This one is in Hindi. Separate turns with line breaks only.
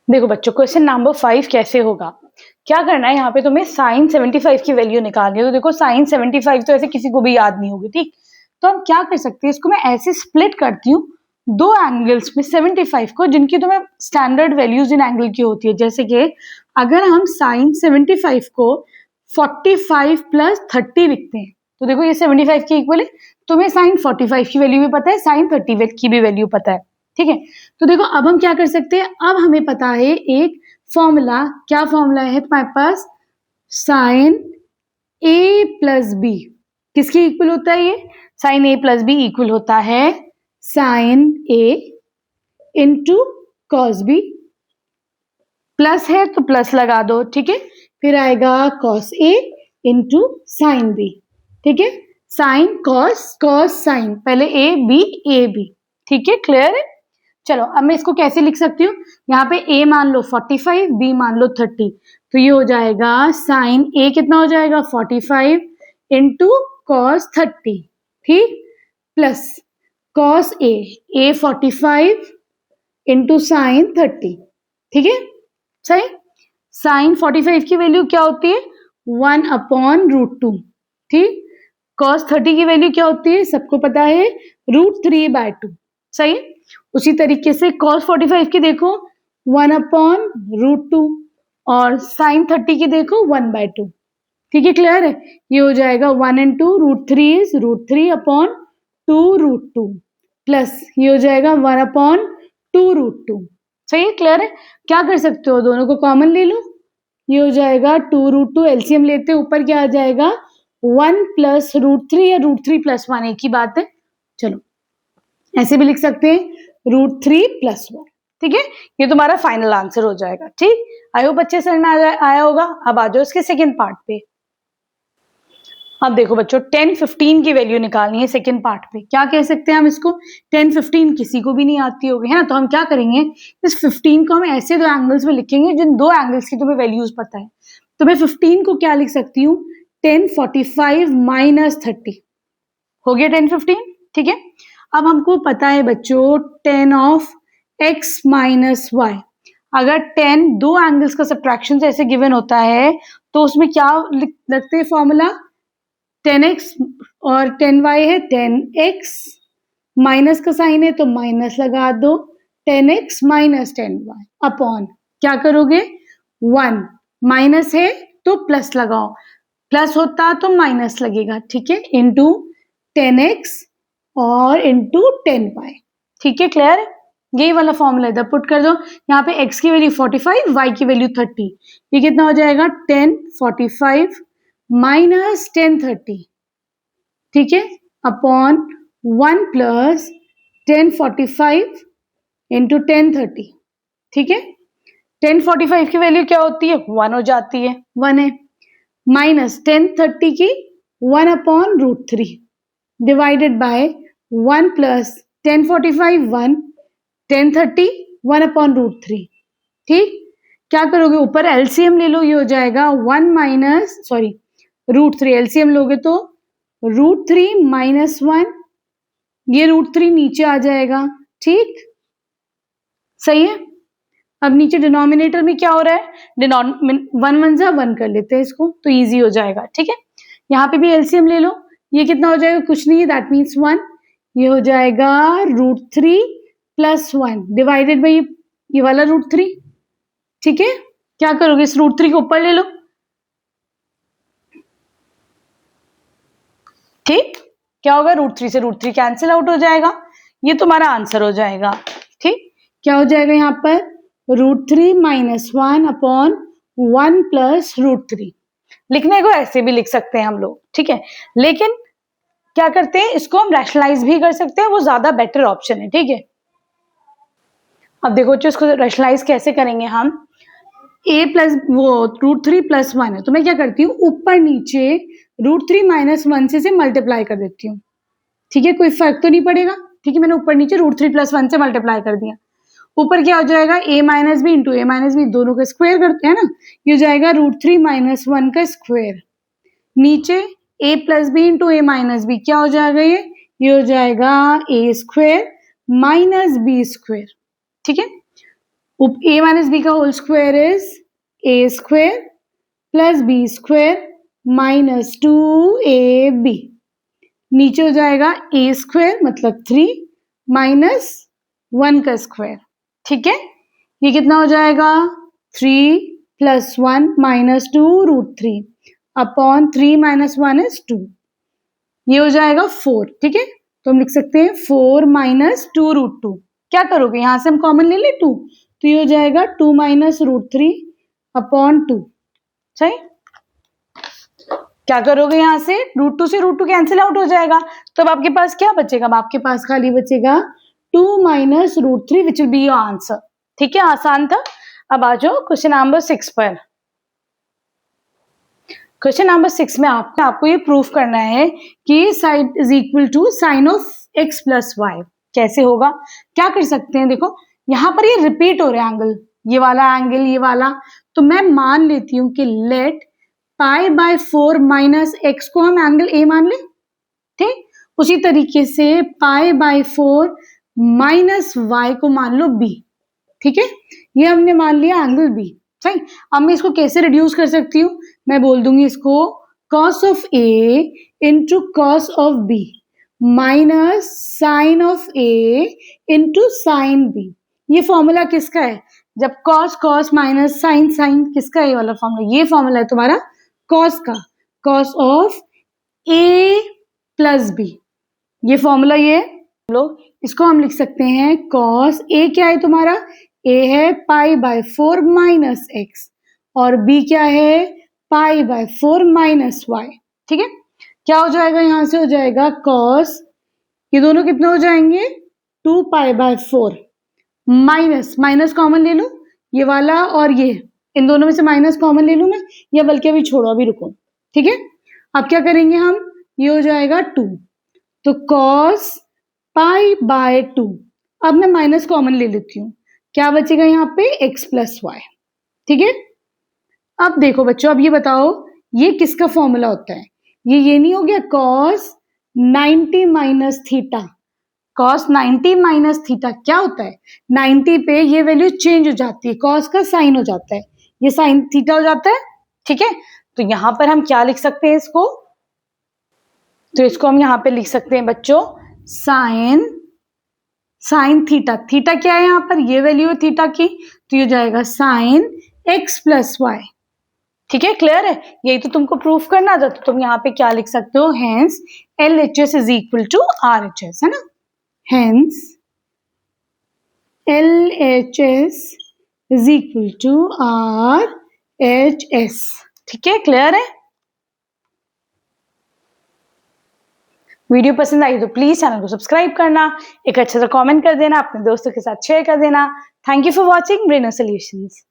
देखो बच्चों, क्वेश्चन नंबर 5 कैसे होगा, क्या करना है यहाँ पे तुम्हें साइन 75 की वैल्यू निकालनी है। तो देखो साइन 75 तो ऐसे किसी को भी याद नहीं होगी, ठीक। तो हम क्या कर सकते हैं, इसको मैं ऐसे स्प्लिट करती हूँ दो एंगल्स में 75 को, जिनकी तुम्हें स्टैंडर्ड वैल्यूज इन एंगल की होती है। जैसे कि अगर हम साइन 75 को 45 प्लस 30 लिखते हैं तो देखो ये 75 के इक्वल है। तुम्हें साइन 45 की वैल्यू भी पता है, साइन 30 की भी वैल्यू पता है, ठीक है। तो देखो अब हम क्या कर सकते हैं, अब हमें पता है एक फॉर्मूला। क्या फॉर्मूला है तुम्हारे पास, साइन ए प्लस बी किसके इक्वल होता है, ये साइन ए प्लस बी इक्वल होता है साइन ए इंटू कॉस बी। प्लस है तो प्लस लगा दो, ठीक है। फिर आएगा cos A into sine B, ठीक है। साइन कॉस कॉस साइन, पहले ए बी, ठीक है, क्लियर है। चलो अब मैं इसको कैसे लिख सकती हूँ, यहाँ पे a मान लो 45, b मान लो 30, तो ये हो जाएगा साइन a कितना हो जाएगा 45 इंटू कॉस 30, ठीक, plus cos a 45 into sine 30, ठीक है, सही। साइन 45 की वैल्यू क्या होती है 1/√2, ठीक। कॉस 30 की वैल्यू क्या होती है सबको पता है √3/2, सही। उसी तरीके से cos 45 की देखो 1/√2 और sin 30 की देखो 1/2, ठीक है, क्लियर है। ये हो जाएगा 1 into √3 is √3/2√2 प्लस ये हो जाएगा 1/2√2, सही है, क्लियर है। क्या कर सकते हो, दोनों को कॉमन ले लो, ये हो जाएगा 2√2, एलसीएम लेते ऊपर क्या आ जाएगा 1 प्लस √3 या √3 प्लस 1 एक ही बात है। चलो ऐसे भी लिख सकते हैं √3 + 1, ठीक है। ये तुम्हारा फाइनल आंसर हो जाएगा, ठीक। आई होप बच्चे समझ में आया होगा। अब आ जाओ इसके सेकंड पार्ट पे। अब देखो बच्चों 10, 15 की वैल्यू निकालनी है सेकंड पार्ट पे। क्या कह सकते हैं हम इसको, 10, 15 किसी को भी नहीं आती होगी, है ना। तो हम क्या करेंगे, इस 15 को हम ऐसे दो एंगल्स में लिखेंगे जिन दो एंगल्स की तुम्हें वैल्यूज पता है। तो मैं 15 को क्या लिख सकती हूँ 10, 45 - 30, हो गया 10, 15, ठीक है। अब हमको पता है बच्चों tan of x - y, अगर tan दो एंगल्स का सब्ट्रैक्शन ऐसे गिवन होता है तो उसमें क्या लगते हैं फॉर्मूला, tan x और tan y है, tan x माइनस का साइन है तो माइनस लगा दो, tan x - tan y upon क्या करोगे 1, माइनस है तो प्लस लगाओ, प्लस होता तो माइनस लगेगा, ठीक है, इंटू tan x और इंटू tan y, ठीक है, क्लियर। यही वाला फॉर्मूला इधर पुट कर दो। यहाँ पे x की वैल्यू 45, y की वैल्यू 30, ये कितना हो जाएगा tan 45 - tan 30, ठीक है, upon 1 plus tan 45 into tan 30, ठीक है। tan 45 की वैल्यू क्या होती है 1 हो जाती है, 1 है, माइनस tan 30 की 1/√3 divided by 1 plus tan 45 1, tan 30 1/√3, ठीक। क्या करोगे ऊपर एलसीएम ले लो, ये हो जाएगा 1 माइनस √3, एलसीएम लोगे तो √3 - 1, ये √3 नीचे आ जाएगा, ठीक, सही है। अब नीचे डिनोमिनेटर में क्या हो रहा है, 1 1 जा 1 कर लेते हैं इसको तो इजी हो जाएगा, ठीक है। यहाँ पे भी एलसीएम ले लो, ये कितना हो जाएगा कुछ नहीं है, दैट मीन्स 1, ये हो जाएगा √3 + 1 डिवाइडेड बाई ये वाला √3, ठीक है। क्या करोगे इस √3 को ऊपर ले लो, ठीक, क्या होगा √3 से √3 कैंसिल आउट हो जाएगा, ये तुम्हारा आंसर हो जाएगा, ठीक। क्या हो जाएगा यहाँ पर √3 - 1 अपॉन 1 प्लस √3, लिखने को ऐसे भी लिख सकते हैं हम लोग, ठीक है, लेकिन क्या करते हैं इसको हम रैशनलाइज भी कर सकते हैं, वो ज्यादा बेटर ऑप्शन है, ठीक है। अब देखो बच्चों इसको रैशनलाइज कैसे करेंगे हम, a प्लस वो √3 + 1 है तो मैं क्या करती हूँ ऊपर नीचे √3 - 1 से मल्टीप्लाई कर देती हूँ, ठीक है, कोई फर्क तो नहीं पड़ेगा, ठीक है। मैंने ऊपर नीचे √3 + 1 से मल्टीप्लाई कर दिया, ऊपर क्या हो जाएगा a - b into a - b, दोनों का स्क्वायर करते हैं ना, ये हो जाएगा √3 - 1 का स्क्वायर, नीचे a + b into a - b, क्या हो जाएगा ये हो जाएगा a² - b², ठीक है। a माइनस बी का whole square is a square plus b square minus 2ab। नीचे हो जाएगा a स्क्वायर मतलब 3 माइनस 1 का स्क्वायर। ठीक है, ये कितना हो जाएगा 3 plus 1 minus 2 root 3 upon 3 minus 1 is 2। ये हो जाएगा 4। ठीक है, तो हम लिख सकते हैं 4 माइनस 2 रूट 2। क्या करोगे, यहां से हम कॉमन ले ले 2, तो ये हो जाएगा 2 माइनस रूट 3 अपॉन 2। सही, क्या करोगे यहां से रूट 2 से रूट 2 कैंसिल आउट हो जाएगा, तो अब आपके पास क्या बचेगा, अब आपके पास खाली बचेगा 2 minus root 3 which will be your answer. ठीक है, आसान था। अब आ जाओ क्वेश्चन नंबर 6 पर। क्वेश्चन नंबर 6 में आपको ये प्रूफ करना है कि side is equal to sine of x plus y. कैसे होगा, क्या कर सकते हैं, देखो यहां पर ये रिपीट हो रहा है एंगल, ये वाला एंगल, ये वाला, तो मैं मान लेती हूं कि let pi by 4 minus x को हम एंगल ए मान ले। ठीक, उसी तरीके से पाई बाय 4 माइनस वाई को मान लो बी। ठीक है, ये हमने मान लिया एंगल बी। सही, अब मैं इसको कैसे रिड्यूस कर सकती हूँ, मैं बोल दूंगी इसको cos of a into cos of b minus sine of a into sine b. ये फॉर्मूला किसका है, जब cos cos minus sine sine, किसका है ये वाला फॉर्मूला, ये फॉर्मूला है तुम्हारा cos का, cos of a plus b. ये फॉर्मूला ये लोग, इसको हम लिख सकते हैं cos a क्या है तुम्हारा, a है पाई बाय 4 माइनस एक्स और b क्या है पाई बाय 4 माइनस वाई। ठीक है, क्या हो जाएगा, यहां से हो जाएगा cos, ये दोनों कितने हो जाएंगे 2 पाई बाय 4 माइनस, माइनस कॉमन ले लो ये वाला और ये, इन दोनों में से माइनस कॉमन ले लूं मैं, या बल्कि अभी छोड़ो, अभी रुको। ठीक है, अब क्या करेंगे हम, ये हो जाएगा 2, तो cos पाई बाय 2, अब मैं माइनस कॉमन ले लेती हूँ, क्या बचेगा यहाँ पे x प्लस वाई। ठीक है, अब देखो बच्चों, अब ये बताओ ये किसका फॉर्मूला होता है, ये नहीं हो गया cos 90 minus theta. cos 90 minus theta क्या होता है, 90 पे ये वैल्यू चेंज हो जाती है, cos का साइन हो जाता है, ये साइन थीटा हो जाता है। ठीक है, तो यहां पर हम क्या लिख सकते हैं इसको, तो इसको हम यहां पे लिख सकते हैं बच्चों साइन थीटा। थीटा क्या है यहाँ पर, ये वैल्यू है थीटा की, तो ये जाएगा साइन x प्लस वाई। ठीक है, क्लियर है, यही तो तुमको प्रूफ करना था, तो तुम यहाँ पे क्या लिख सकते हो, hence LHS is equal to RHS, है ना, hence LHS is equal to RHS। ठीक है, क्लियर है। वीडियो पसंद आई तो प्लीज चैनल को सब्सक्राइब करना, एक अच्छा सा कमेंट कर देना, अपने दोस्तों के साथ शेयर कर देना। Thank you for watching Braino solutions.